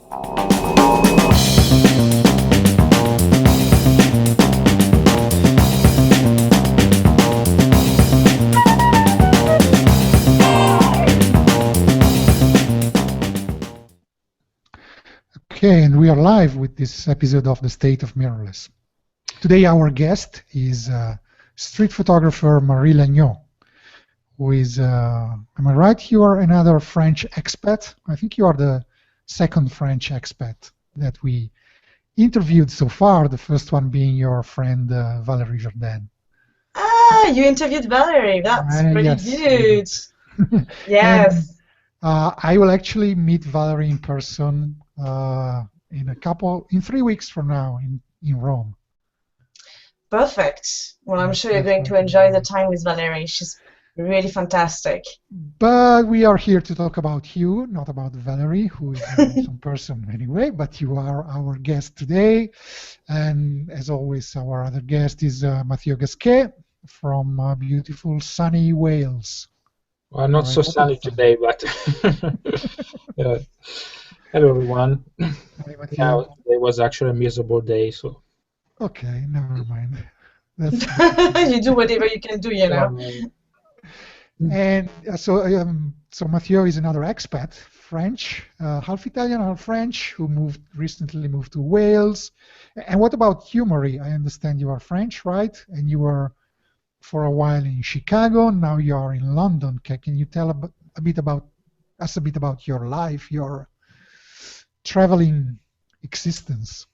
Okay, and we are live with this episode of the State of Mirrorless. Today our guest is street photographer Marie Laigneau, who is, am I right, you are another French expat? I think you are the second French expat that we interviewed so far, the first one being your friend Valérie Jourdain. Ah, you interviewed Valerie, that's pretty good. Yes. And, I will actually meet Valerie in person in 3 weeks from now in Rome. Perfect. Well, I'm sure you're going to enjoy the time with Valerie. She's really fantastic. But we are here to talk about you, not about Valerie, who is some person anyway, but you are our guest today. And as always, our other guest is Mathieu Gasquet from beautiful sunny Wales. Well, not so sunny today, but yeah. Hello, everyone. Hi, Mathieu. Yeah, it was actually a miserable day, so. Okay, never mind. You do whatever you can do, you know. And so Mathieu is another expat, French, half Italian, half French, who recently moved to Wales. And what about you, Marie? I understand you are French, right? And you were for a while in Chicago. Now you are in London. Can you tell a bit about your life, your traveling existence?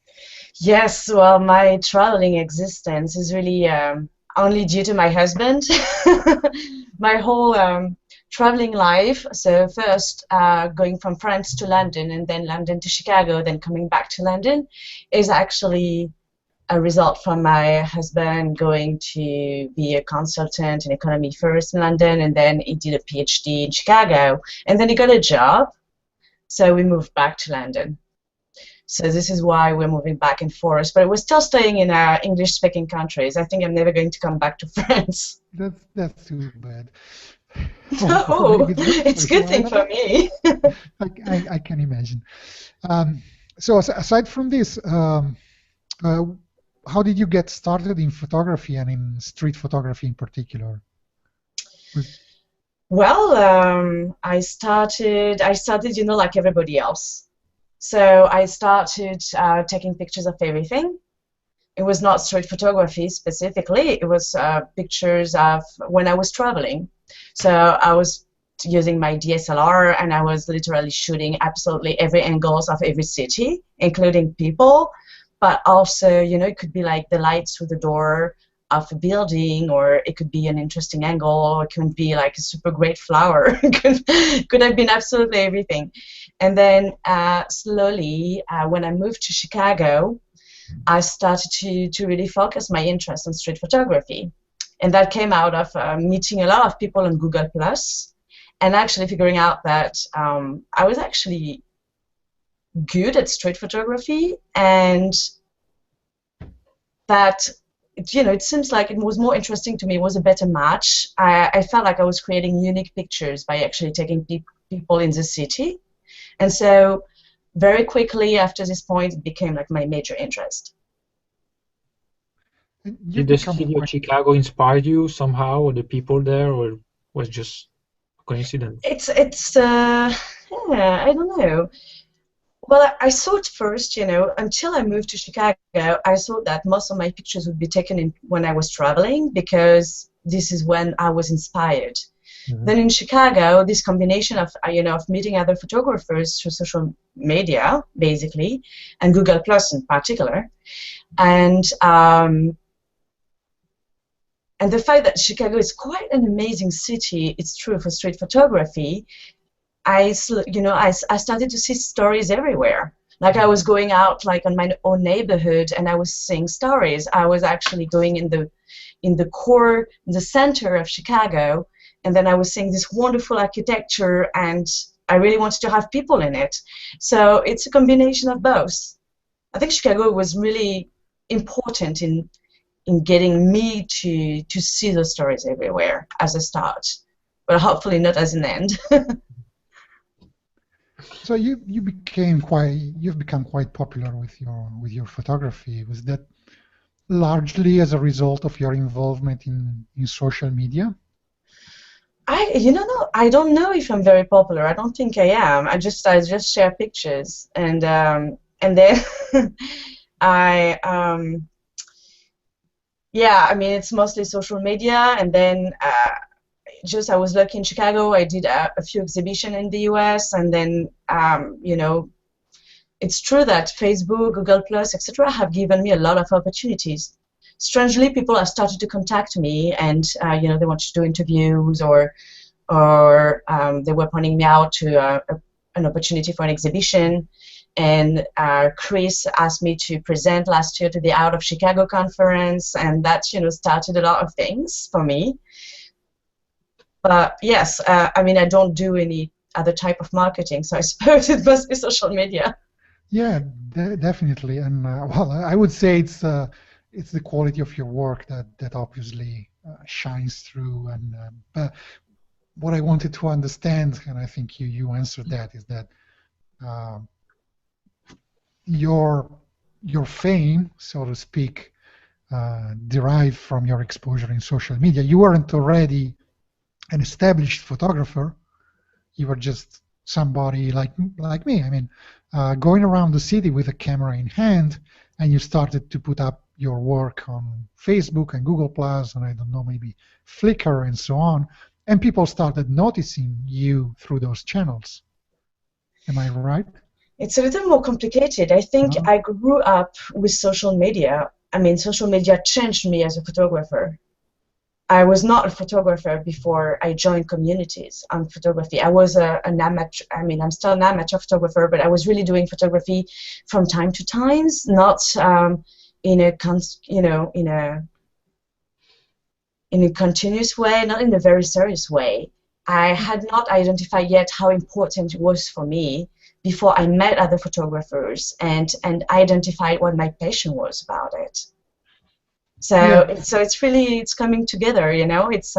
Yes, well, my traveling existence is really only due to my husband. My whole traveling life, so first going from France to London and then London to Chicago, then coming back to London, is actually a result from my husband going to be a consultant in economy first in London, and then he did a PhD in Chicago, and then he got a job, so we moved back to London. So this is why we're moving back and forth, but we're still staying in English-speaking countries. I think I'm never going to come back to France. That's too bad. Oh, it's a good thing for me. I can imagine. So aside from this, how did you get started in photography and in street photography in particular? Well, I started, you know, like everybody else. So I started taking pictures of everything. It was not street photography specifically. It was pictures of when I was traveling. So I was using my DSLR and I was literally shooting absolutely every angles of every city, including people. But also, you know, it could be like the lights through the door of a building, or it could be an interesting angle, or it could be like a super great flower. could have been absolutely everything. And then slowly, when I moved to Chicago, I started to really focus my interest on street photography. And that came out of meeting a lot of people on Google+, and actually figuring out that I was actually good at street photography, and that, you know, it seems like it was more interesting to me, it was a better match. I felt like I was creating unique pictures by actually taking people in the city. And so very quickly after this point, it became like my major interest. Did the city of Chicago inspire you somehow, or the people there, or was just a coincidence? Yeah, I don't know. Well, I thought first, you know, until I moved to Chicago, I thought that most of my pictures would be taken when I was traveling, because this is when I was inspired. Mm-hmm. Then in Chicago, this combination of, you know, of meeting other photographers through social media, basically, and Google+ in particular, and the fact that Chicago is quite an amazing city, it's true for street photography. I started to see stories everywhere. Like I was going out like on my own neighborhood and I was seeing stories. I was actually going in the core, in the center of Chicago, and then I was seeing this wonderful architecture, and I really wanted to have people in it. So it's a combination of both. I think Chicago was really important in getting me to see the stories everywhere as a start, but hopefully not as an end. So you've become quite popular with your photography. Was that largely as a result of your involvement in social media? No, I don't know if I'm very popular. I don't think I am. I just share pictures, and then I yeah, I mean it's mostly social media, and then just I was lucky in Chicago. I did a few exhibitions in the U.S., and then it's true that Facebook, Google Plus, etc. have given me a lot of opportunities. Strangely, people have started to contact me, and they want to do interviews, or they were pointing me out to an opportunity for an exhibition. And Chris asked me to present last year to the Out of Chicago conference, and that started a lot of things for me. But yes, I mean I don't do any other type of marketing, so I suppose it must be social media. Yeah, definitely. And well, I would say it's the quality of your work that obviously shines through. And but what I wanted to understand, and I think you answered that, is that uh, your fame, so to speak, derived from your exposure in social media. You weren't already an established photographer. You were just somebody like me. I mean, going around the city with a camera in hand, and you started to put up your work on Facebook and Google Plus, and I don't know, maybe Flickr and so on, and people started noticing you through those channels. Am I right? It's a little more complicated. I think I grew up with social media. I mean, social media changed me as a photographer. I was not a photographer before I joined communities on photography. I was an amateur. I mean, I'm still an amateur photographer, but I was really doing photography from time to time, not in a continuous way, not in a very serious way. I had not identified yet how important it was for me before I met other photographers and identified what my passion was about it. So it's coming together, It's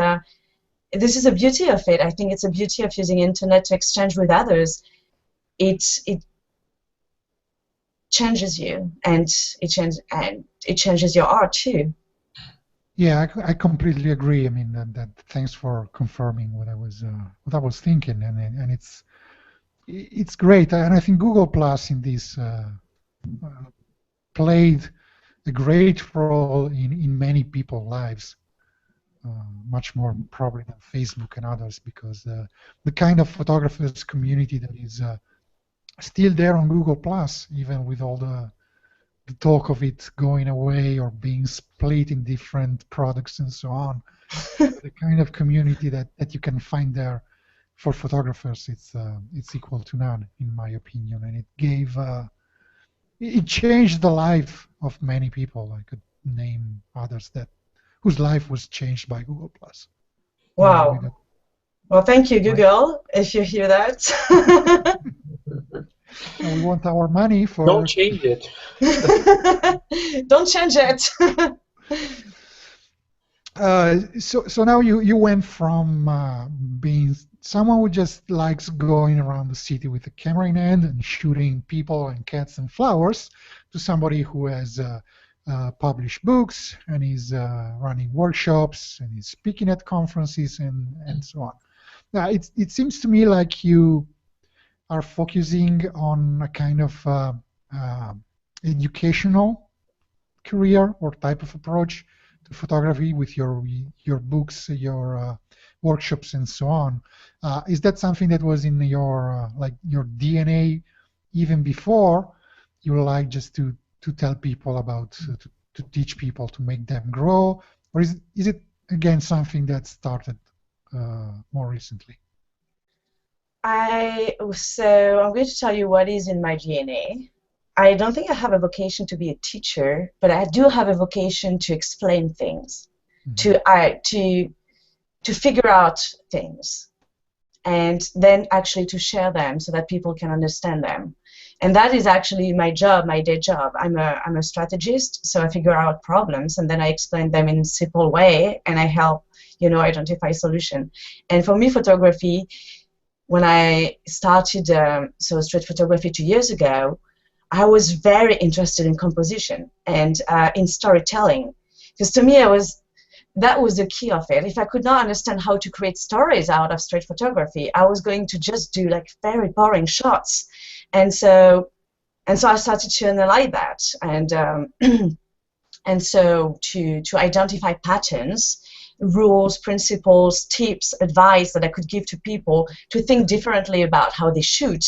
this is the beauty of it. I think it's a beauty of using internet to exchange with others. It changes you, and it changes your art too. Yeah, I completely agree. I mean, that thanks for confirming what I was thinking, and it's great. And I think Google Plus in this played a great role in many people's lives, much more probably than Facebook and others, because the kind of photographers community that is still there on Google Plus, even with all the talk of it going away or being split in different products and so on, the kind of community that you can find there for photographers, it's equal to none, in my opinion, and it gave it changed the life of many people. I could name others whose life was changed by Google Plus. Wow. Well, thank you, Google, if you hear that. We want our money for. Don't change it. Don't change it. So now you went from being someone who just likes going around the city with a camera in hand and shooting people and cats and flowers to somebody who has published books and is running workshops and is speaking at conferences and so on. Now it seems to me like you are focusing on a kind of educational career or type of approach to photography with your books, your workshops, and so on. Is that something that was in your your DNA even before you like just to tell people about to teach people to make them grow, or is it again something that started more recently? So I'm going to tell you what is in my DNA. I don't think I have a vocation to be a teacher, but I do have a vocation to explain things, mm-hmm. to figure out things, and then actually to share them so that people can understand them. And that is actually my job, my day job. I'm a strategist, so I figure out problems and then I explain them in a simple way, and I help identify solution. And for me, photography when I started street photography 2 years ago, I was very interested in composition and in storytelling, because to me that was the key of it. If I could not understand how to create stories out of street photography, I was going to just do like very boring shots. And so I started to analyze that, and so to identify patterns, rules, principles, tips, advice that I could give to people to think differently about how they shoot,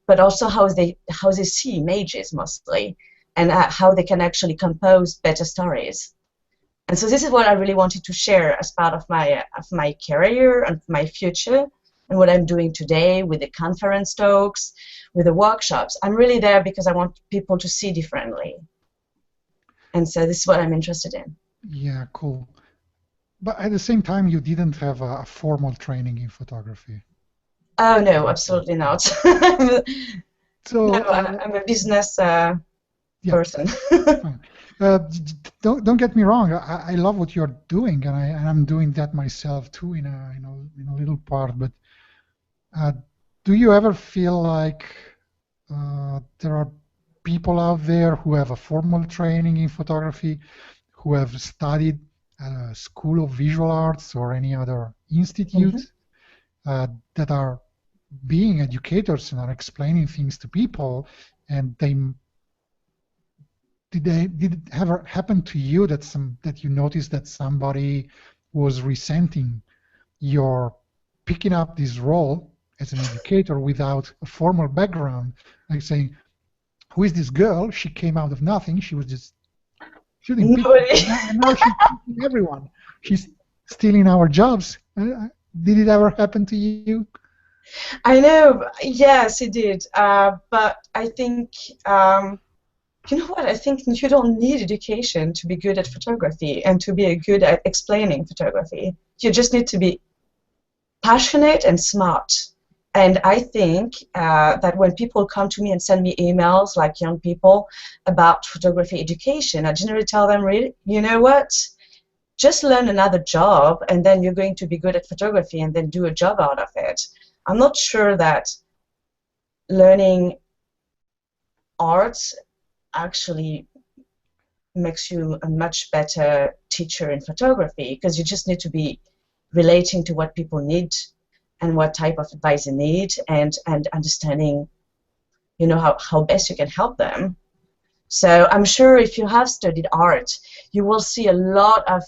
but also how they see images mostly, and how they can actually compose better stories. And so this is what I really wanted to share as part of my career and my future, and what I'm doing today with the conference talks, with the workshops. I'm really there because I want people to see differently. And so this is what I'm interested in. Yeah, cool. But at the same time, you didn't have a formal training in photography. Oh, no, absolutely not. So no, I'm a business person. Don't get me wrong. I love what you're doing, and I'm doing that myself too in a little part. But do you ever feel like there are people out there who have a formal training in photography, who have studied at a school of visual arts or any other institute, that are being educators and are explaining things to people, and did it ever happen to you that you noticed that somebody was resenting your picking up this role as an educator without a formal background, like saying, "Who is this girl? She came out of nothing. She was just shooting people, and now she's teaching everyone. She's stealing our jobs." Did it ever happen to you? I know, yes, it did. But I think, you know what? I think you don't need education to be good at photography and to be good at explaining photography. You just need to be passionate and smart. And I think that when people come to me and send me emails, like young people, about photography education, I generally tell them, really, you know what? Just learn another job, and then you're going to be good at photography, and then do a job out of it. I'm not sure that learning art actually makes you a much better teacher in photography, because you just need to be relating to what people need and what type of advice they need, and understanding, you know, how best you can help them. So I'm sure if you have studied art, you will see a lot of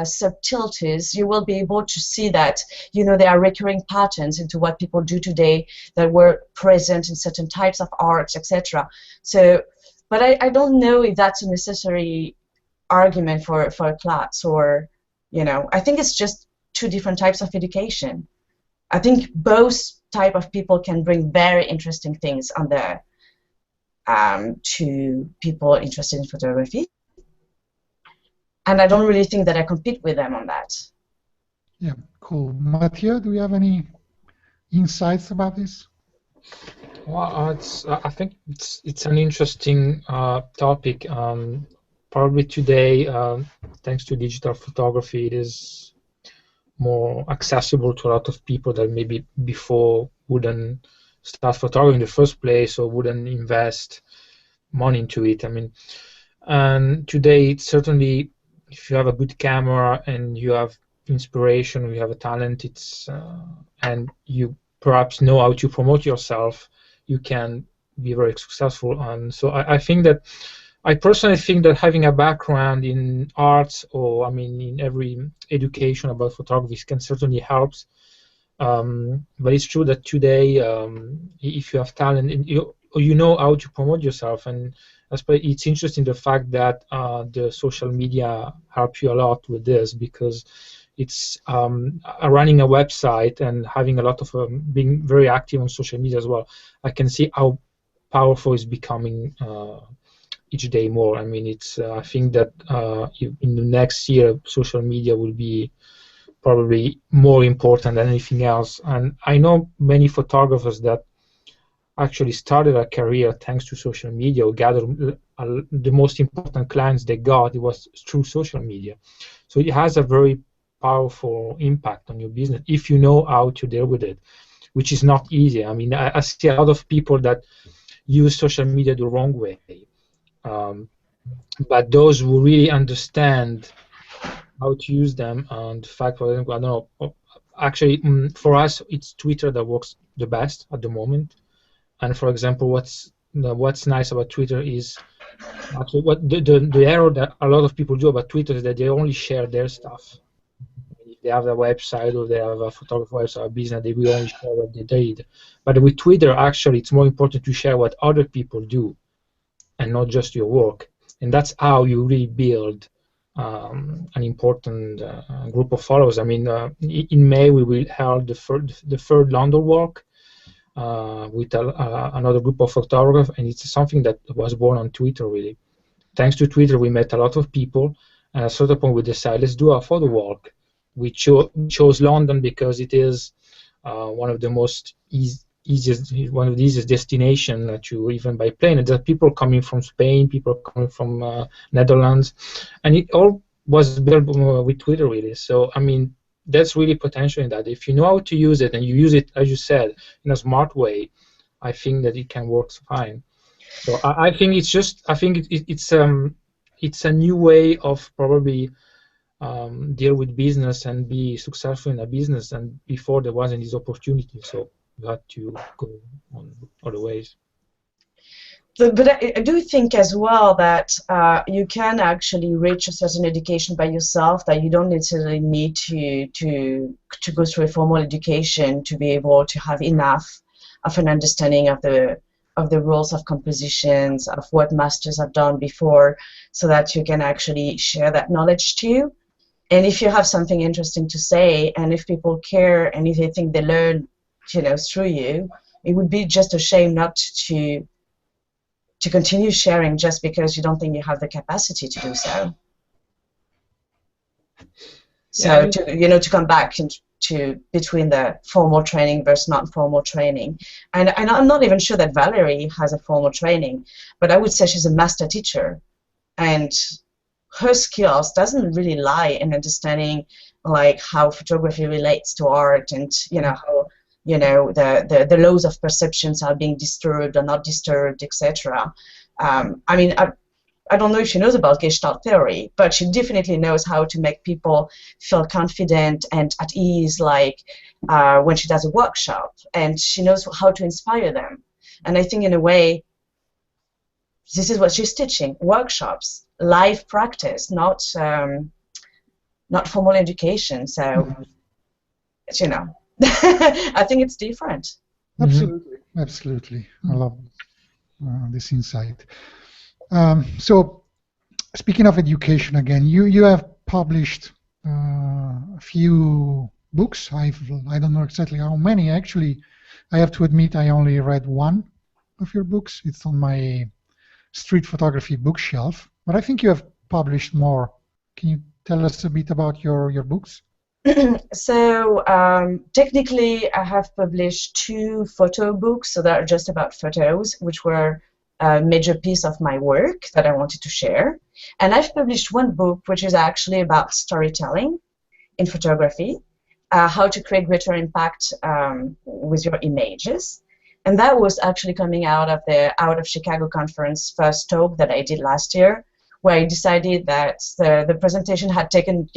subtleties. You will be able to see that, you know, there are recurring patterns into what people do today that were present in certain types of arts, etc. So, but I don't know if that's a necessary argument for a class, or, you know, I think it's just two different types of education. I think both type of people can bring very interesting things on there to people interested in photography. And I don't really think that I compete with them on that. Yeah, cool. Mathieu, do you have any insights about this? Well, I think it's an interesting topic. Probably today, thanks to digital photography, it is more accessible to a lot of people that maybe before wouldn't start photography in the first place, or wouldn't invest money into it. I mean, and today it's certainly, if you have a good camera and you have inspiration, or you have a talent, and you perhaps know how to promote yourself, you can be very successful. And so I personally think that having a background in arts, or I mean in every education about photography, can certainly help. But it's true that today, if you have talent and you know how to promote yourself, and it's interesting the fact that the social media help you a lot with this, because it's running a website and having a lot of being very active on social media as well. I can see how powerful it's becoming each day more. I mean, it's I think that in the next year, social media will be probably more important than anything else. And I know many photographers that actually started a career thanks to social media, or gathered the most important clients they got, it was through social media. So it has a very powerful impact on your business if you know how to deal with it. which is not easy. I mean, I see a lot of people that use social media the wrong way. But those who really understand how to use them, and the fact, for example, I don't know, actually, for us, it's Twitter that works the best at the moment. And for example, what's nice about Twitter is actually what the error that a lot of people do about Twitter is that they only share their stuff. If they have a website or they have a photography website or business, they will only share what they did. But with Twitter, actually, it's more important to share what other people do and not just your work. And that's how you really build an important group of followers. I mean, in May we will hold the third London Walk with another group of photographers, and it's something that was born on Twitter, really. Thanks to Twitter, we met a lot of people, and at a certain point we decided, let's do a photo walk. We chose London because it is one of the most easiest destination to even by plane. And there are people coming from Spain, people coming from Netherlands, and it all was built with Twitter, really. So I mean, that's really potential in that. If you know how to use it and you use it, as you said, in a smart way, I think that it can work fine. So I think it's just, I think it's a new way of probably deal with business and be successful in a business. And before there wasn't this opportunity, so you had to go on other ways. But I do think as well that you can actually reach a certain education by yourself, that you don't necessarily need to go through a formal education to be able to have enough of an understanding of the rules of compositions, of what masters have done before, so that you can actually share that knowledge too. And if you have something interesting to say, and if people care, and if they think they learn, through you, it would be just a shame not to continue sharing just because you don't think you have the capacity to do so. So to come back to between the formal training versus non-formal training, and I'm not even sure that Valerie has a formal training, but I would say she's a master teacher, and her skills doesn't really lie in understanding like how photography relates to art, and how the laws of perceptions are being disturbed or not disturbed, etc. I mean, I don't know if she knows about Gestalt theory, but she definitely knows how to make people feel confident and at ease, like when she does a workshop, and she knows how to inspire them. And I think in a way, this is what she's teaching: workshops, live practice, not formal education. So, I think it's different. Absolutely, absolutely. I love this insight. So, speaking of education again, you have published a few books. I don't know exactly how many. Actually, I have to admit I only read one of your books. It's on my street photography bookshelf. But I think you have published more. Can you tell us a bit about your books? So technically, I have published 2 photo books, so that are just about photos, which were a major piece of my work that I wanted to share. And I've published 1 book, which is actually about storytelling in photography, how to create greater impact with your images. And that was actually coming out of the Out of Chicago conference first talk that I did last year, where I decided that the presentation had taken,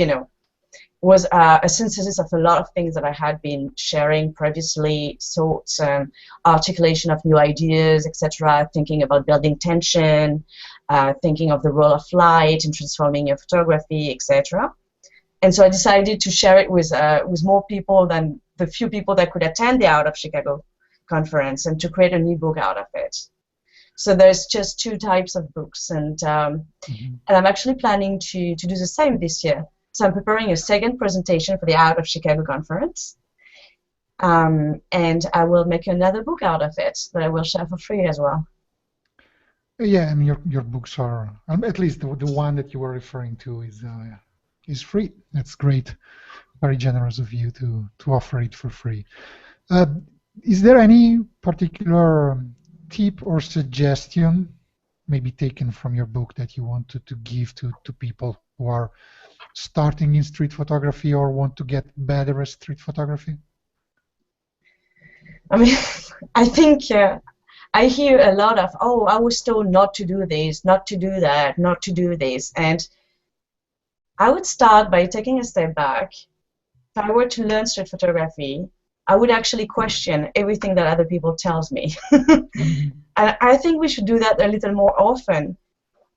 was a synthesis of a lot of things that I had been sharing previously, thoughts, articulation of new ideas, etc., thinking about building tension, thinking of the role of light in transforming your photography, etc. And so I decided to share it with more people than the few people that could attend the Out of Chicago conference, and to create an ebook out of it. So there's just 2 types of books, and I'm actually planning to do the same this year. So I'm preparing a second presentation for the Out of Chicago conference, and I will make another book out of it that I will share for free as well. Yeah, and your books are, at least the one that you were referring to, is free. That's great. Very generous of you to offer it for free. Is there any particular tip or suggestion, maybe taken from your book, that you wanted to give to people who are starting in street photography or want to get better at street photography? I mean, I think I hear a lot of, oh, I was told not to do this, not to do that, not to do this. And I would start by taking a step back. If I were to learn street photography, I would actually question everything that other people tells me. And I think we should do that a little more often,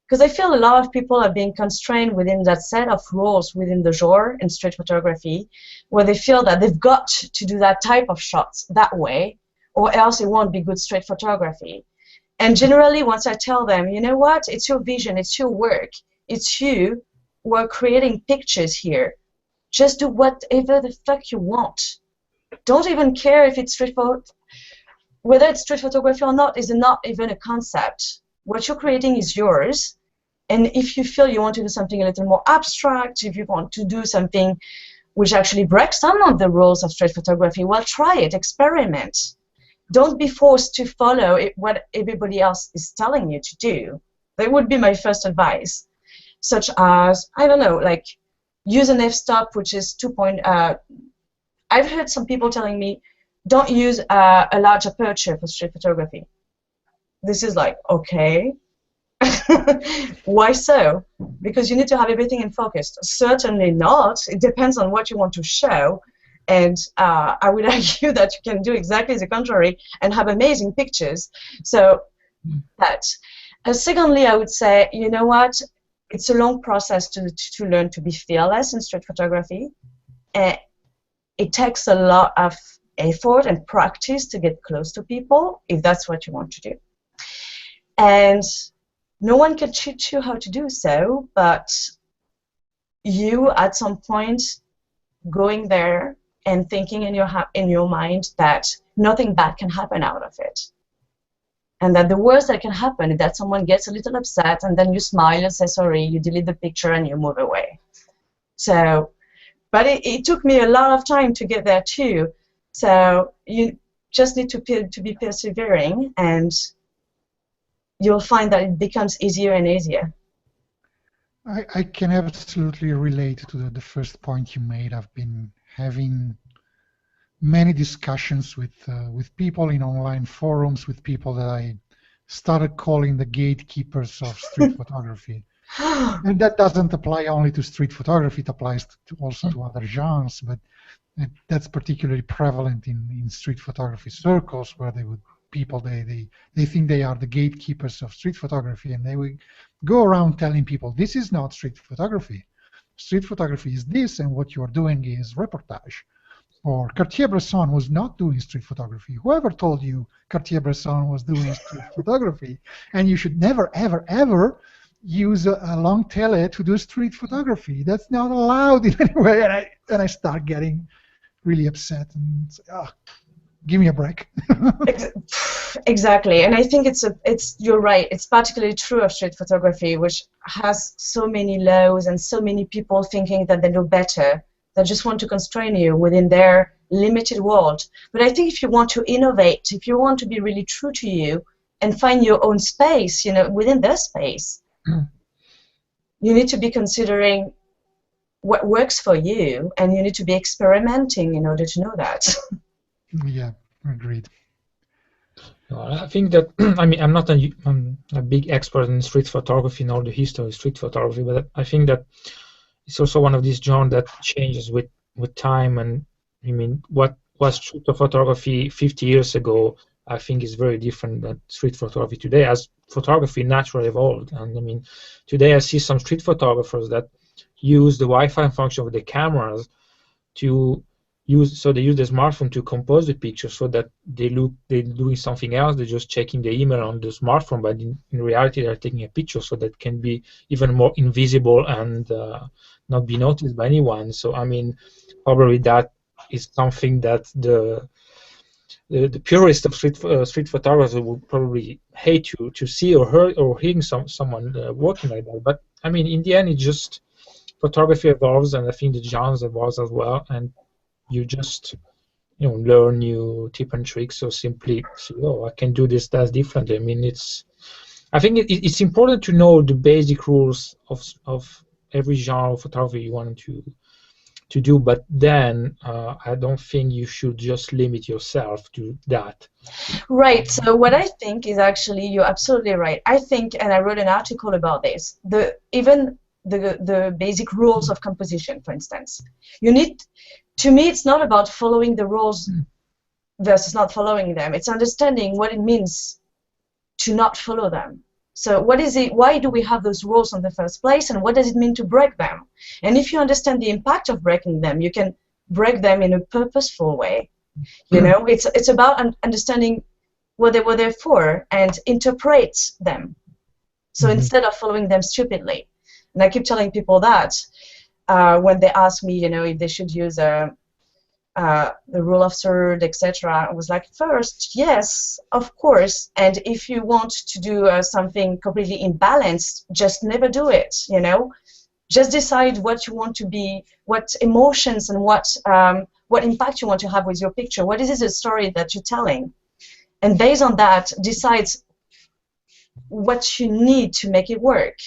because I feel a lot of people are being constrained within that set of rules within the genre in street photography, where they feel that they've got to do that type of shots that way, or else it won't be good street photography. And generally, once I tell them, you know what, it's your vision, it's your work, it's you who are creating pictures here. Just do whatever the fuck you want. Don't even care if it's whether it's street photography or not is not even a concept. What you're creating is yours. And if you feel you want to do something a little more abstract, if you want to do something which actually breaks some of the rules of street photography, well, try it, experiment. Don't be forced to follow what everybody else is telling you to do. That would be my first advice. Such as, I don't know, like use an f-stop, which is 2 point. I've heard some people telling me, don't use a large aperture for street photography. This is like, okay. Why so? Because you need to have everything in focus. Certainly not. It depends on what you want to show. And I would argue that you can do exactly the contrary and have amazing pictures. So that. Secondly, I would say, you know what? It's a long process to learn to be fearless in street photography. It takes a lot of effort and practice to get close to people, if that's what you want to do. And no one can teach you how to do so, but you, at some point, going there and thinking in your mind that nothing bad can happen out of it. And that the worst that can happen is that someone gets a little upset and then you smile and say sorry, you delete the picture and you move away. So, but it took me a lot of time to get there too. So you just need to be persevering, and you'll find that it becomes easier and easier. I can absolutely relate to the first point you made. I've been having many discussions with people in online forums, with people that I started calling the gatekeepers of street photography. And that doesn't apply only to street photography, it applies also to other genres, but that's particularly prevalent in street photography circles, where people think they are the gatekeepers of street photography, and they will go around telling people, this is not street photography. Street photography is this, and what you are doing is reportage. Or Cartier-Bresson was not doing street photography. Whoever told you Cartier-Bresson was doing street photography? And you should never, ever, ever use a long tele to do street photography. That's not allowed in any way. And I start getting really upset and say, oh, give me a break. Exactly, and I think you're right. It's particularly true of street photography, which has so many laws and so many people thinking that they know better, that just want to constrain you within their limited world. But I think if you want to innovate, if you want to be really true to you and find your own space, within their space, you need to be considering what works for you, and you need to be experimenting in order to know that. Yeah, agreed. I think that, I mean, I'm not a big expert in street photography nor the history of street photography, but I think that it's also one of these genres that changes with time. And I mean, what was street photography 50 years ago, I think is very different than street photography today, as photography naturally evolved. And I mean, today I see some street photographers that use the Wi-Fi function of the cameras to use the smartphone to compose the picture, so that they're doing something else. They're just checking the email on the smartphone, but in reality they're taking a picture, so that can be even more invisible and not be noticed by anyone. So I mean, probably that is something that the purist of street photographers would probably hate to see or hearing someone working like that. But I mean, in the end, it's just photography evolves, and I think the genres evolves as well, and you just learn new tips and tricks, or simply say, oh, I can do this, that's differently. I mean, I think it's important to know the basic rules of every genre of photography you want to do, but then I don't think you should just limit yourself to that. Right. So what I think is actually, you're absolutely right. I think, and I wrote an article about this, even the basic rules of composition, for instance. You need, to me, it's not about following the rules versus not following them. It's understanding what it means to not follow them. So what is it, why do we have those rules in the first place, and what does it mean to break them? And if you understand the impact of breaking them, you can break them in a purposeful way. You know, it's about understanding what they were there for and interpret them. So instead of following them stupidly. And I keep telling people that when they ask me, you know, if they should use the rule of third, etc. I was like, first, yes, of course. And if you want to do something completely imbalanced, just never do it, you know. Just decide what you want to be, what emotions and what impact you want to have with your picture. What is the story that you're telling? And based on that, decide what you need to make it work.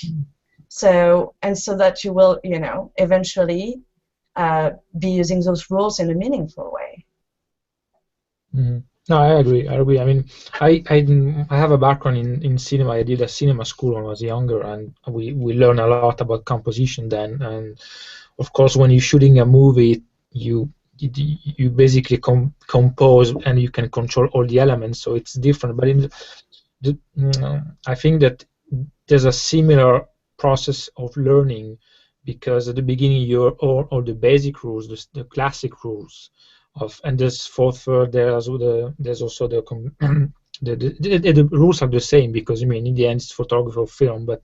So that you will, you know, eventually be using those rules in a meaningful way. No, I agree. I mean, I have a background in cinema. I did a cinema school when I was younger, and we learned a lot about composition then. And of course, when you're shooting a movie, you basically compose, and you can control all the elements, so it's different. But I think that there's a similar process of learning, because at the beginning you're all the basic rules, the classic rules of, and there's third, there's also the rules are the same, because I mean in the end it's photography or film, but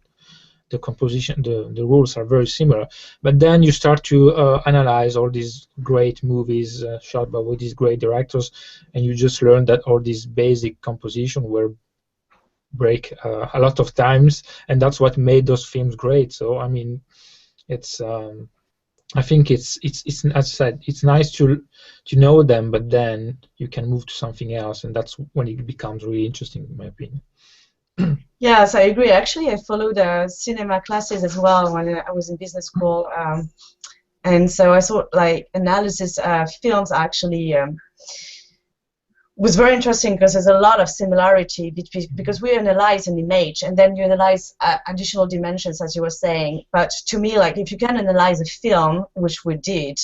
the composition, the rules are very similar. But then you start to analyze all these great movies shot by these great directors, and you just learn that all these basic composition were break a lot of times, and that's what made those films great. So I mean, it's I think it's as I said, it's nice to know them, but then you can move to something else, and that's when it becomes really interesting, in my opinion. Yes, I agree. Actually, I followed cinema classes as well when I was in business school, and so I thought like analysis films actually was very interesting, because there's a lot of similarity because we analyze an image and then you analyze additional dimensions, as you were saying. But to me, like, if you can analyze a film, which we did,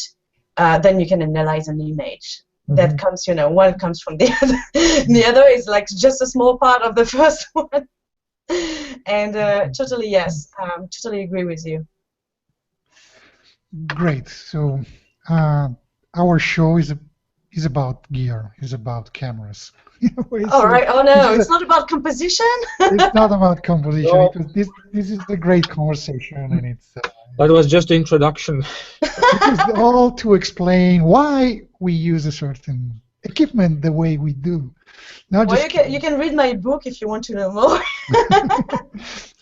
then you can analyze an image. That comes, you know, one comes from the other. The other is like just a small part of the first one. And totally, yes, totally agree with you. Great. So our show is about gear, is about cameras. All right. Oh no, it's not about composition. It's not about composition. No. Because this is a great conversation, and it's. That was just the introduction. It is all to explain why we use a certain equipment the way we do. Now, well, you can read my book if you want to know more.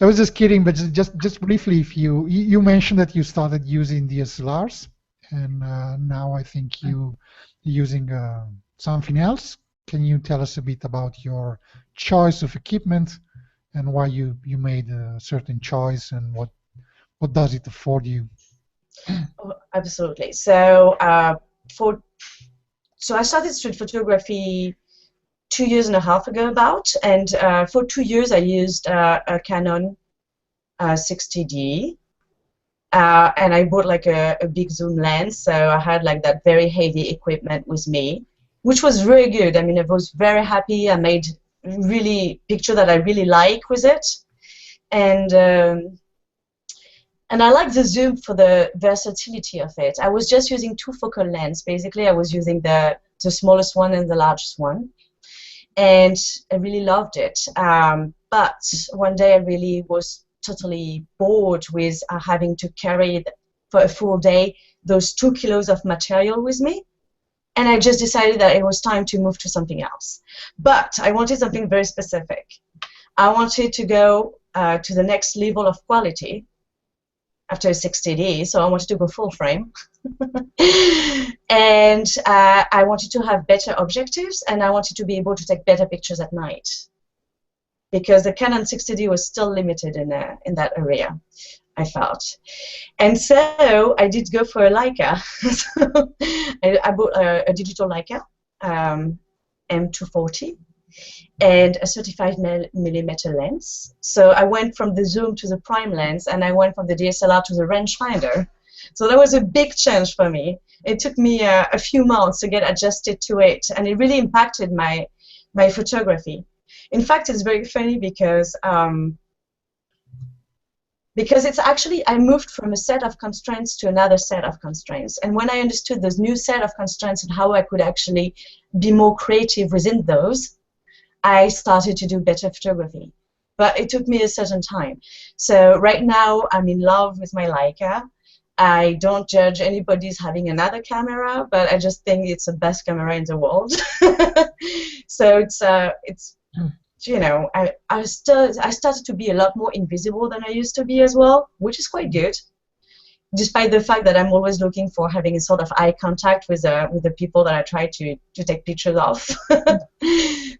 I was just kidding, but just briefly, if you mentioned that you started using DSLRs, and now I think you're using something else. Can you tell us a bit about your choice of equipment and why you made a certain choice, and what does it afford you? Oh, absolutely. So so I started street photography 2.5 years ago about, and for 2 years I used a Canon 60D, and I bought like a big zoom lens, so I had like that very heavy equipment with me, which was really good. I mean, I was very happy. I made really picture that I really like with it, and I like the zoom for the versatility of it. I was just using 2 focal lens. Basically, I was using the smallest one and the largest one, and I really loved it. But one day I really was totally bored with having to carry for a full day those 2 kilos of material with me, and I just decided that it was time to move to something else. But I wanted something very specific. I wanted to go to the next level of quality after a 60D, so I wanted to go full frame. And I wanted to have better objectives, and I wanted to be able to take better pictures at night, because the Canon 60D was still limited in that area. I felt. And so I did go for a Leica. So I bought a digital Leica, M240, and a 35mm lens. So I went from the zoom to the prime lens, and I went from the DSLR to the rangefinder. So that was a big change for me. It took me a few months to get adjusted to it, and it really impacted my photography. In fact, it's very funny because it's actually, I moved from a set of constraints to another set of constraints. And when I understood this new set of constraints and how I could actually be more creative within those, I started to do better photography. But it took me a certain time. So right now, I'm in love with my Leica. I don't judge anybody's having another camera, but I just think it's the best camera in the world. So it's you know, I started to be a lot more invisible than I used to be as well, which is quite good, despite the fact that I'm always looking for having a sort of eye contact with the people that I try to take pictures of.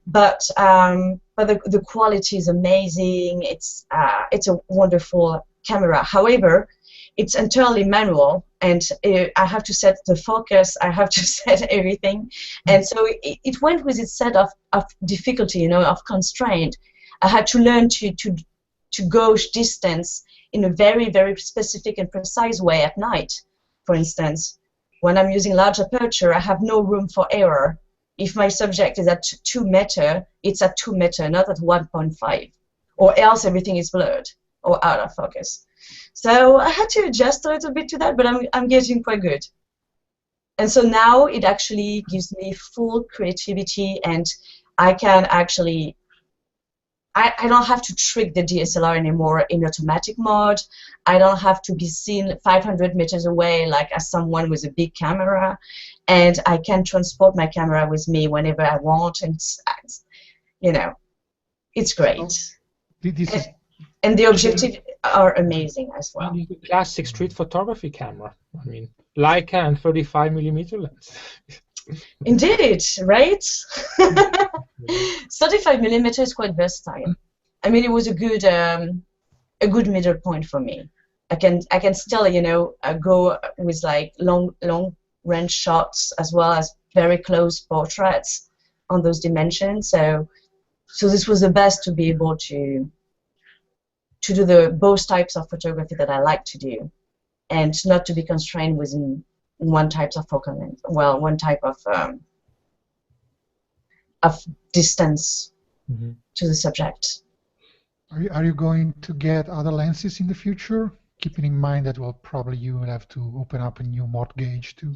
But the quality is amazing. It's a wonderful camera. However, it's entirely manual, and I have to set the focus, I have to set everything, and so it went with its set of difficulty, you know, of constraint. I had to learn to go distance in a very, very specific and precise way at night. For instance, when I'm using large aperture, I have no room for error. If my subject is at 2 meters, it's at 2 meters, not at 1.5, or else everything is blurred or out of focus. So I had to adjust a little bit to that, but I'm getting quite good. And so now it actually gives me full creativity, and I can actually, I don't have to trick the DSLR anymore in automatic mode. I don't have to be seen 500 meters away like as someone with a big camera, and I can transport my camera with me whenever I want, and you know, it's great. And the objectives are amazing as well. Classic street photography camera. I mean, Leica and 35mm lens. Indeed, right? 35mm is quite versatile. I mean, it was a good middle point for me. I can still, you know, go with like long range shots as well as very close portraits on those dimensions. So this was the best to be able to do both types of photography that I like to do, and not to be constrained within one type of focal length. Well, one type of distance to the subject. Are you going to get other lenses in the future? Keeping in mind that, well, probably you will have to open up a new mortgage too.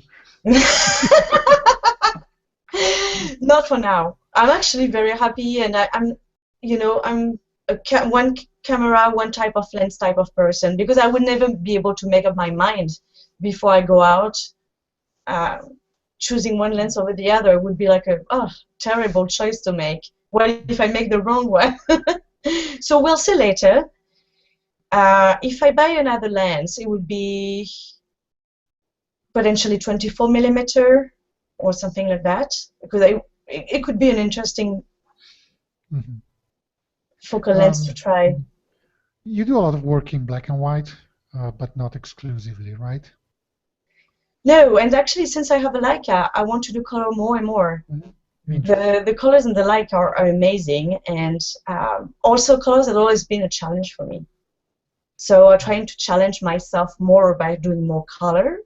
Not for now. I'm actually very happy, and I'm one camera, one type of lens type of person, because I would never be able to make up my mind before I go out. Choosing one lens over the other would be like a terrible choice to make. What if I make the wrong one? So we'll see later. If I buy another lens, it would be potentially 24mm or something like that, because it could be an interesting focal lens to try. You do a lot of work in black and white, but not exclusively, right? No, and actually, since I have a Leica, I want to do color more and more. The colors in the Leica are amazing, and also colors have always been a challenge for me. So I'm trying to challenge myself more by doing more color,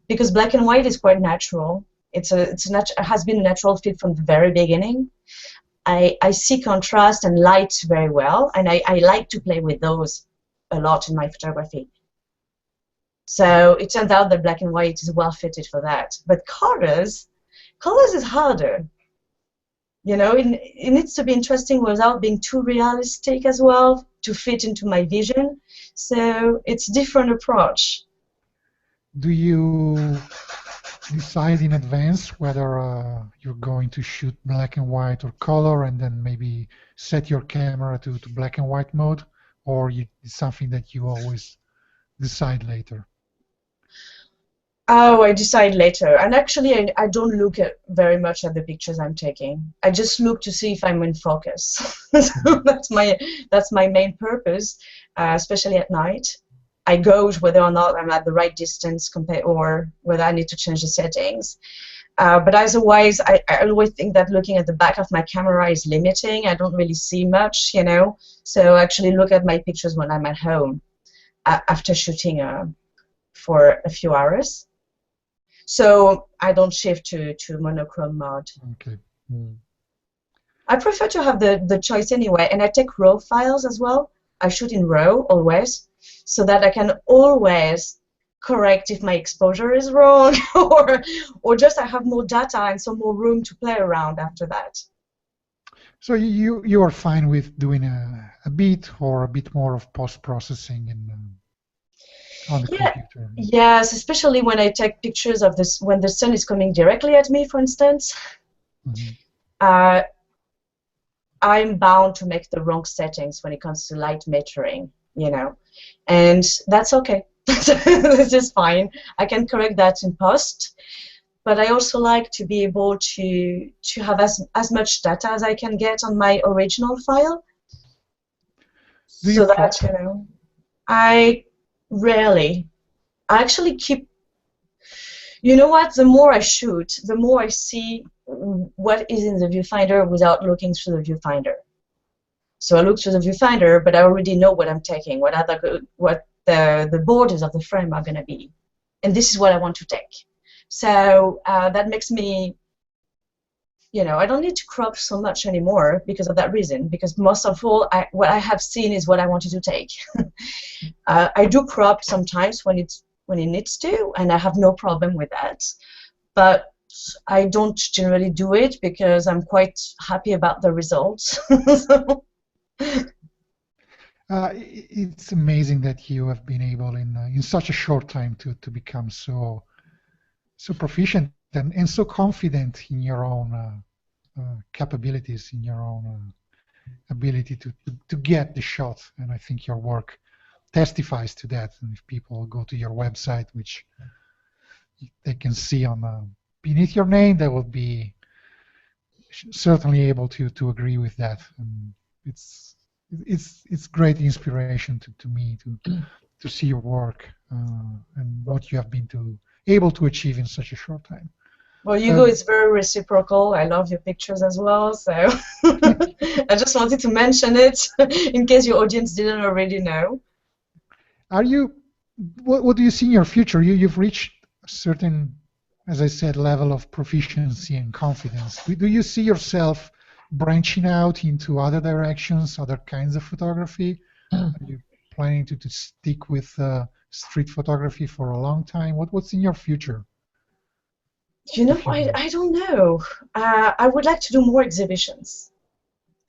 because black and white is quite natural. It has been a natural fit from the very beginning. I see contrast and light very well, and I like to play with those a lot in my photography. So it turns out that black and white is well fitted for that. But colors is harder. You know, it needs to be interesting without being too realistic as well to fit into my vision. So it's a different approach. Do you decide in advance whether you're going to shoot black and white or color, and then maybe set your camera to black and white mode, or it's something that you always decide later? Oh, I decide later. And actually, I don't look very much at the pictures I'm taking. I just look to see if I'm in focus. So that's my main purpose, especially at night. I gauge whether or not I'm at the right distance or whether I need to change the settings. But otherwise, I always think that looking at the back of my camera is limiting. I don't really see much, you know. So I actually look at my pictures when I'm at home after shooting for a few hours. So I don't shift to monochrome mode. Okay. Mm. I prefer to have the choice anyway, and I take RAW files as well. I shoot in RAW always, so that I can always correct if my exposure is wrong, or just I have more data and some more room to play around after that. So you are fine with doing a bit or a bit more of post-processing on the computer? Yes, especially when I take pictures of this when the sun is coming directly at me, for instance. Mm-hmm. I'm bound to make the wrong settings when it comes to light metering, you know, and that's okay. This is fine. I can correct that in post, but I also like to be able to have as much data as I can get on my original file, so that, you know, I rarely. I actually keep. You know what? The more I shoot, the more I see what is in the viewfinder without looking through the viewfinder. So I look through the viewfinder, but I already know what I'm taking, what the borders of the frame are going to be, and this is what I want to take. So that makes me, you know, I don't need to crop so much anymore because of that reason. Because most of all, what I have seen is what I wanted to take. I do crop sometimes when it needs to, and I have no problem with that. But I don't generally do it because I'm quite happy about the results. It's amazing that you have been able in such a short time to become so proficient and so confident in your own capabilities, in your own ability to get the shot. And I think your work testifies to that. And if people go to your website, which they can see on beneath your name, they will be certainly able to agree with that. And it's great inspiration to me to see your work and what you have been able to achieve in such a short time. Well, Ugo, it's very reciprocal. I love your pictures as well, so I just wanted to mention it in case your audience didn't already know. What do you see in your future? You've reached a certain, as I said, level of proficiency and confidence. Do you see yourself branching out into other directions, other kinds of photography? Are you planning to stick with street photography for a long time? What's in your future? You know, I don't know. I would like to do more exhibitions.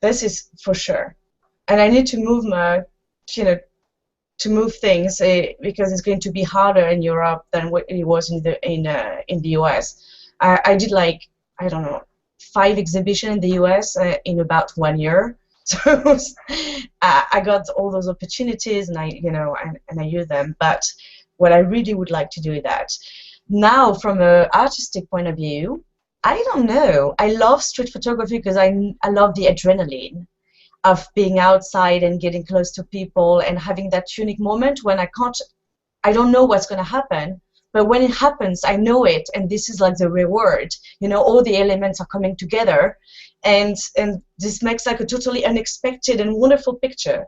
This is for sure. And I need to move to move things because it's going to be harder in Europe than what it was in the US. I did like, I don't know, 5 exhibitions in the US in about 1 year. So I got all those opportunities, and I use them. But what I really would like to do is that. Now, from an artistic point of view, I don't know. I love street photography because I love the adrenaline of being outside and getting close to people and having that unique moment when I don't know what's going to happen, but when it happens, I know it, and this is like the reward. You know, all the elements are coming together, and this makes like a totally unexpected and wonderful picture.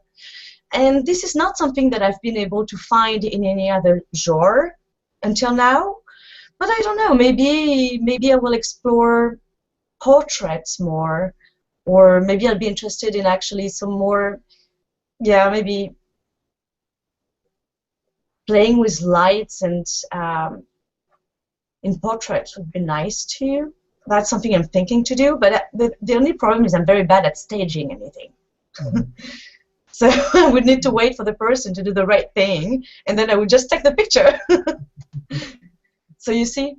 And this is not something that I've been able to find in any other genre until now. But I don't know, maybe I will explore portraits more, or maybe I'll be interested in actually some more, maybe playing with lights and in portraits would be nice too. That's something I'm thinking to do, but the only problem is I'm very bad at staging anything. Mm-hmm. So I would need to wait for the person to do the right thing, and then I would just take the picture. So you see,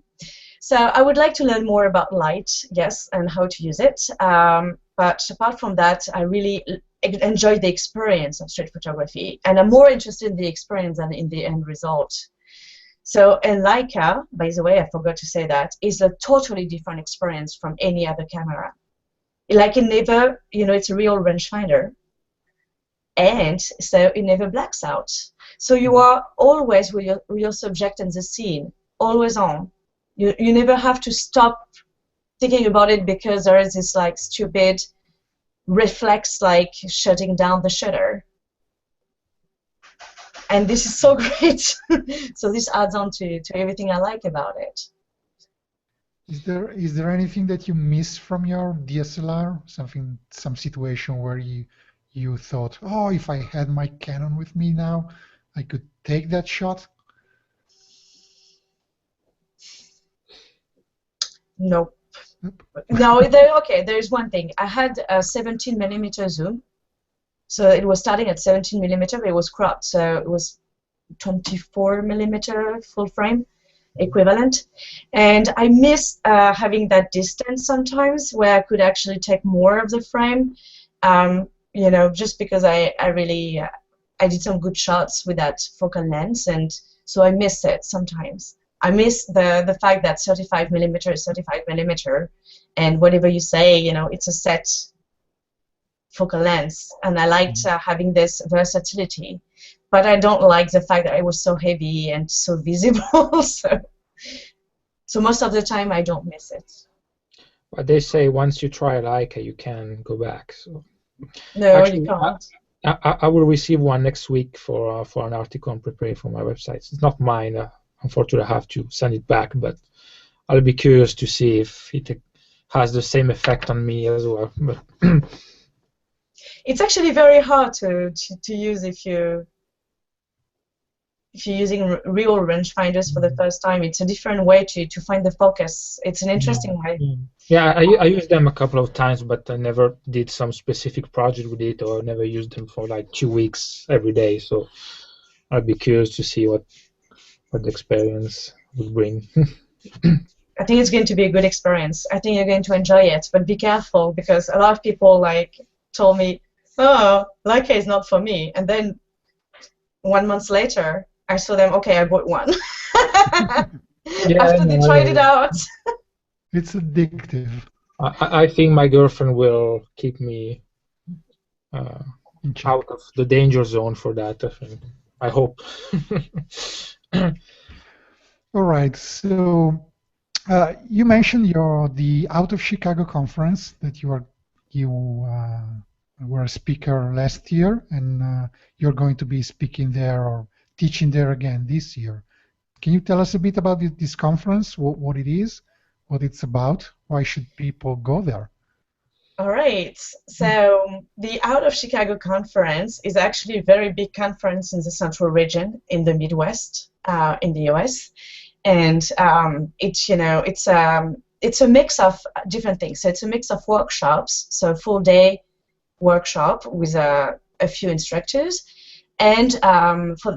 so I would like to learn more about light, yes, and how to use it. But apart from that, I really enjoy the experience of street photography, and I'm more interested in the experience than in the end result. So, and Leica, by the way, I forgot to say that, is a totally different experience from any other camera. Like it never, it's a real rangefinder, and so it never blacks out. So you are always with your subject and the scene, always on. You never have to stop thinking about it because there is this like stupid reflex like shutting down the shutter. And this is so great. So this adds on to everything I like about it. Is there anything that you miss from your DSLR? Some situation where you thought, oh, if I had my Canon with me now, I could take that shot? Nope. No, okay, there's one thing. I had a 17mm zoom. So it was starting at 17mm, but it was cropped. So it was 24mm full frame equivalent. And I miss having that distance sometimes where I could actually take more of the frame, you know, just because I really did some good shots with that focal lens. And so I miss it sometimes. I miss the fact that 35mm is 35mm, and whatever you say, you know, it's a set focal length, and I liked having this versatility. But I don't like the fact that it was so heavy and so visible. So most of the time I don't miss it. But they say once you try Leica, you can go back. So no, actually, you can't. I will receive one next week for an article I'm preparing for my website. It's not mine. Unfortunately, I have to send it back, but I'll be curious to see if it has the same effect on me as well. It's actually very hard to use if you're using real rangefinders for the first time. It's a different way to find the focus. It's an interesting way. Yeah, I used them a couple of times, but I never did some specific project with it, or never used them for like 2 weeks every day. So I'd be curious to see what the experience would bring. I think it's going to be a good experience. I think you're going to enjoy it, but be careful because a lot of people like told me, "Oh, Leica is not for me," and then 1 month later, I saw them. Okay, I bought one. After they tried it out. It's addictive. I think my girlfriend will keep me out of the danger zone for that. I hope. All right. So you mentioned the Out of Chicago conference that you were a speaker last year, and you're going to be speaking there or teaching there again this year. Can you tell us a bit about this conference, what it is, what it's about? Why should people go there? All right. So the Out of Chicago conference is actually a very big conference in the central region in the Midwest in the US, and it's a mix of different things. So it's a mix of workshops, so a full day workshop with a few instructors, and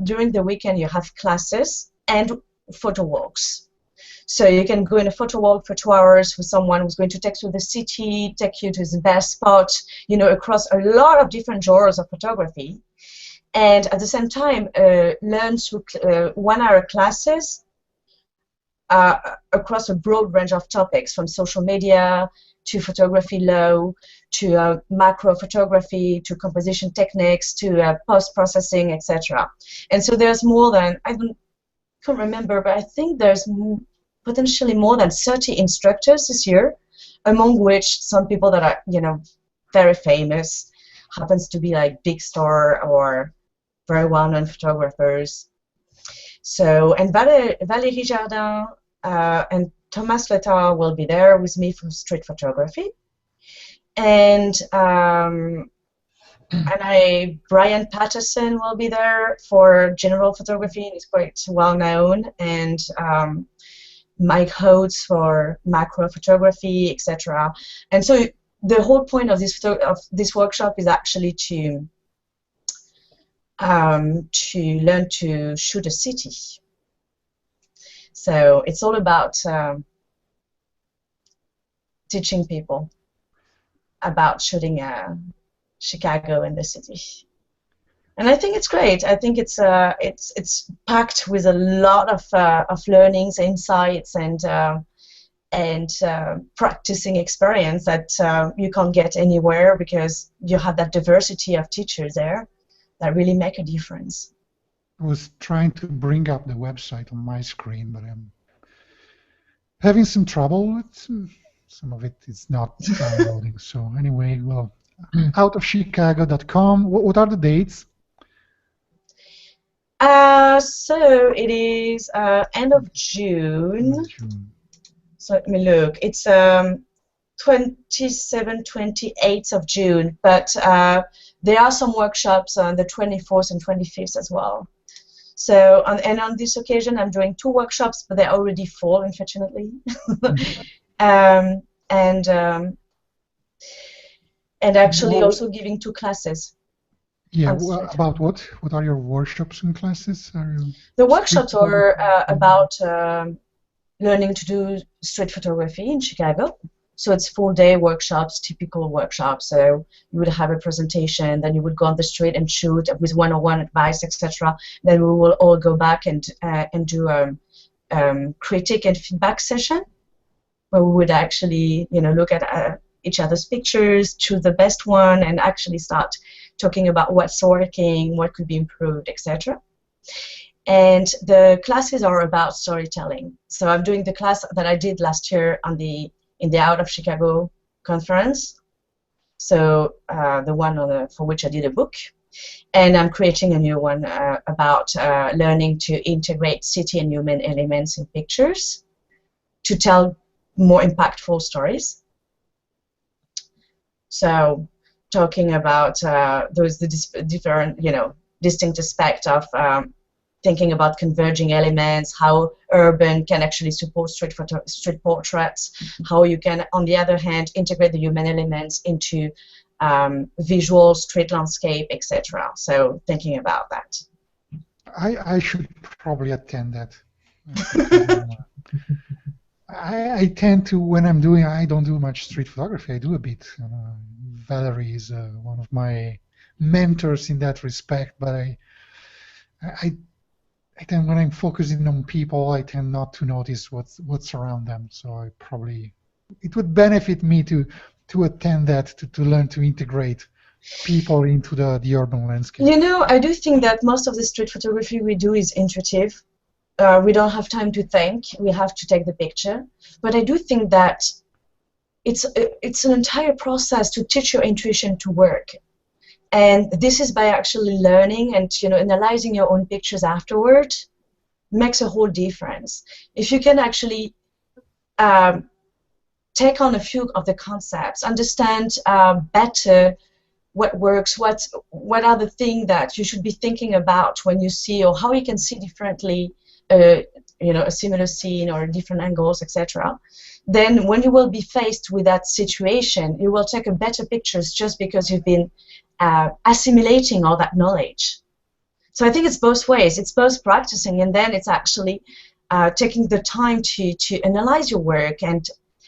during the weekend you have classes and photo walks. So you can go in a photo walk for 2 hours with someone who's going to take you to the city, take you to the best spot, you know, across a lot of different genres of photography. And at the same time, learn through 1 hour classes across a broad range of topics, from social media to photography law, to macro photography, to composition techniques, to post-processing, etc. And so there's more than, I can't remember, but I think there's potentially more than 30 instructors this year, among which some people that are, you know, very famous, happens to be like big star or very well-known photographers. So, and Valérie Jardin and Thomas Letard will be there with me for street photography, and Brian Patterson will be there for general photography, and he's quite well-known, and Mike Hodes for macro photography, etc. And so the whole point of this workshop is actually to learn to shoot a city. So it's all about teaching people about shooting Chicago and the city. And I think it's great. I think it's packed with a lot of learnings, insights, and practicing experience that you can't get anywhere, because you have that diversity of teachers there that really make a difference. I was trying to bring up the website on my screen, but I'm having some trouble with some of it. It's not downloading. So anyway, well, outofchicago.com. What are the dates? So it is end of June. So let me look. It's 27th, 28th of June, but there are some workshops on the 24th and 25th as well. So, and on this occasion, I'm doing 2 workshops, but they're already full, unfortunately. And actually also giving 2 classes. Yeah, about what? What are your workshops and classes? The workshops are about learning to do street photography in Chicago. So it's full-day workshops, typical workshops. So you would have a presentation, then you would go on the street and shoot with one-on-one advice, etc. Then we will all go back and do a critique and feedback session, where we would actually, look at each other's pictures, choose the best one, and actually start talking about what's working, what could be improved, etc. And the classes are about storytelling. So I'm doing the class that I did last year in the Out of Chicago conference, so the one for which I did a book, and I'm creating a new one about learning to integrate city and human elements in pictures to tell more impactful stories. So talking about those different, distinct aspects of thinking about converging elements, how urban can actually support street portraits, how you can, on the other hand, integrate the human elements into visual street landscape, etc. So thinking about that. I should probably attend that. I tend to, when I'm doing, I don't do much street photography. I do a bit. Valerie is one of my mentors in that respect, but I tend, when I'm focusing on people, I tend not to notice what's around them. So it would benefit me to attend that, to learn to integrate people into the urban landscape. I do think that most of the street photography we do is intuitive. We don't have time to think. We have to take the picture. But I do think that it's an entire process to teach your intuition to work. And this is by actually learning and analyzing your own pictures afterward makes a whole difference. If you can actually take on a few of the concepts, understand better what works, what are the things that you should be thinking about when you see, or how you can see differently, a similar scene or different angles, etc. Then when you will be faced with that situation, you will take a better pictures just because you've been assimilating all that knowledge. So I think it's both ways. It's both practicing, and then it's actually taking the time to analyze your work and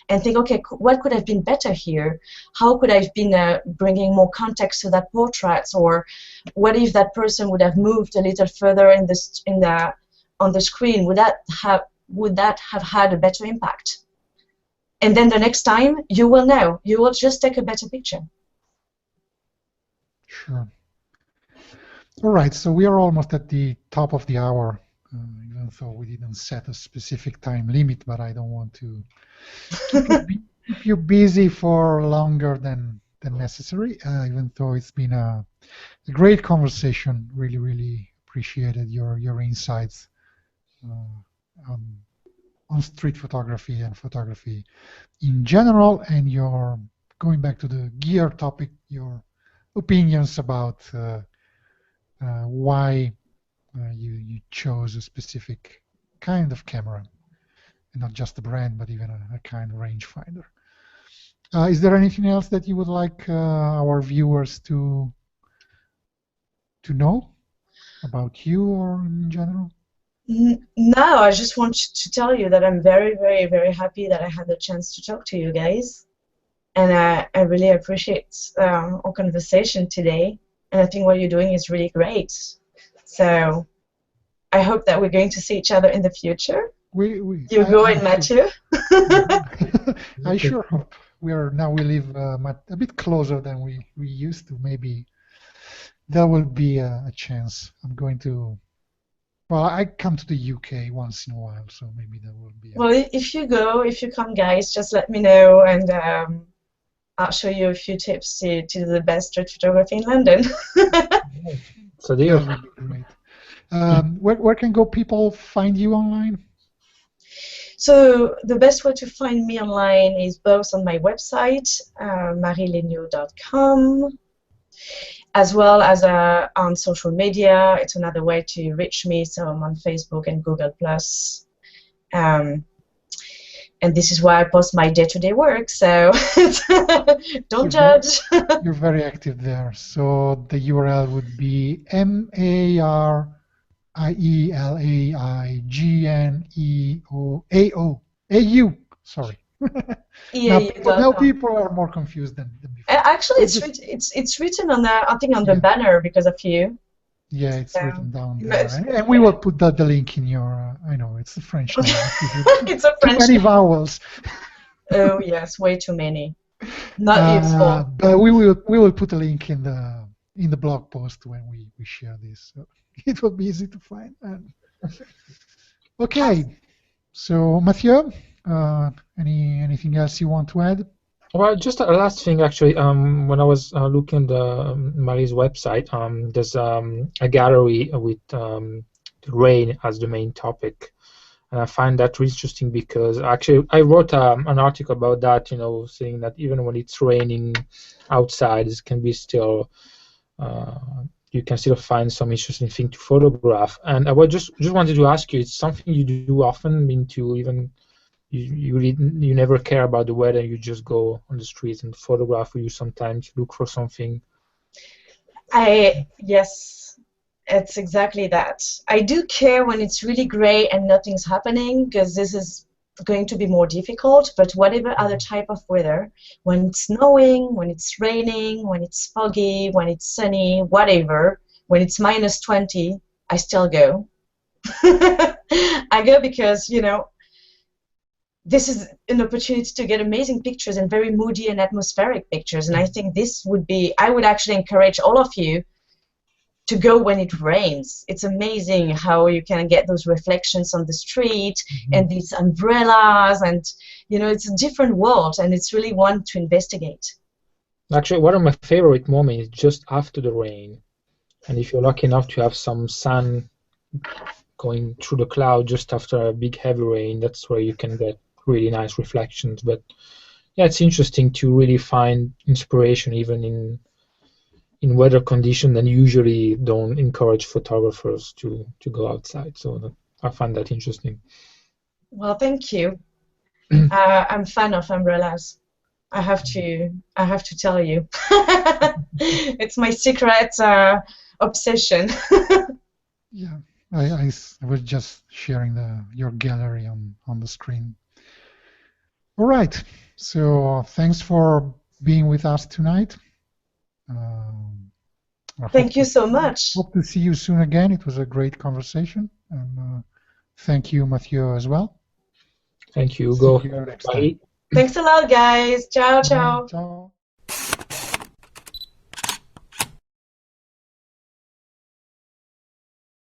think, okay, what could have been better here? How could I have been bringing more context to that portrait? Or what if that person would have moved a little further on the screen? Would that have had a better impact? And then the next time you will know. You will just take a better picture. Sure. All right, so we are almost at the top of the hour, even though we didn't set a specific time limit, but I don't want to keep you busy for longer than necessary, even though it's been a great conversation. Really, really appreciated your insights on street photography and photography in general, and your, going back to the gear topic, your opinions about why you chose a specific kind of camera, and not just a brand, but even a kind of rangefinder. Is there anything else that you would like our viewers to know about you or in general? No, I just want to tell you that I'm very, very, very happy that I had the chance to talk to you guys. And I really appreciate our conversation today. And I think what you're doing is really great. So I hope that we're going to see each other in the future. Ugo and Mathieu. I sure hope. We live a bit closer than we used to. Maybe there will be a chance. I'm going to Well, I come to the UK once in a while, so maybe there will be. Well, if you come, guys, just let me know, and I'll show you a few tips to do the best street photography in London. So deal. That would be great. Where can people find you online? So the best way to find me online is both on my website, marielaigneau.com, as well as on social media. It's another way to reach me, so I'm on Facebook and Google+. And this is where I post my day-to-day work, so don't judge. You're very active there. So the URL would be MARIELAIGNEOAU. Sorry. Now people are more confused than before. Actually, it's written on the, I think, on the banner because of you. Yeah, it's written down there, and we will put the link in your. I know it's a French name. It's a French too many vowels. Oh yes, way too many. Not useful. But we will put a link in the blog post when we share this. So it will be easy to find. Okay, so Mathieu, anything else you want to add? Well, just a last thing, actually. When I was looking at Marie's website, there's a gallery with rain as the main topic, and I find that really interesting because actually I wrote an article about that, saying that even when it's raining outside, it can be still you can still find some interesting thing to photograph. And I was just wanted to ask you, it's something you do often, even. You never care about the weather. You just go on the streets and photograph. Or you sometimes look for something. Yes, it's exactly that. I do care when it's really gray and nothing's happening, because this is going to be more difficult. But whatever other type of weather, when it's snowing, when it's raining, when it's foggy, when it's sunny, whatever, when it's -20, I still go. I go because this is an opportunity to get amazing pictures and very moody and atmospheric pictures. And I think I would actually encourage all of you to go when it rains. It's amazing how you can get those reflections on the street and these umbrellas, and it's a different world, and it's really one to investigate. Actually, one of my favorite moments is just after the rain. And if you're lucky enough to have some sun going through the cloud just after a big heavy rain, that's where you can get really nice reflections. But yeah, it's interesting to really find inspiration even in weather conditions that usually don't encourage photographers to go outside. So I find that interesting. Well, thank you. I'm a fan of umbrellas. I have to tell you. It's my secret obsession. Yeah, I was just sharing your gallery on the screen. All right, so thanks for being with us tonight. Thank you so much. Hope to see you soon again. It was a great conversation, and thank you, Mathieu, as well. Thank you, Ugo. See you next Bye. time. Thanks a lot, guys. Ciao, ciao. Ciao.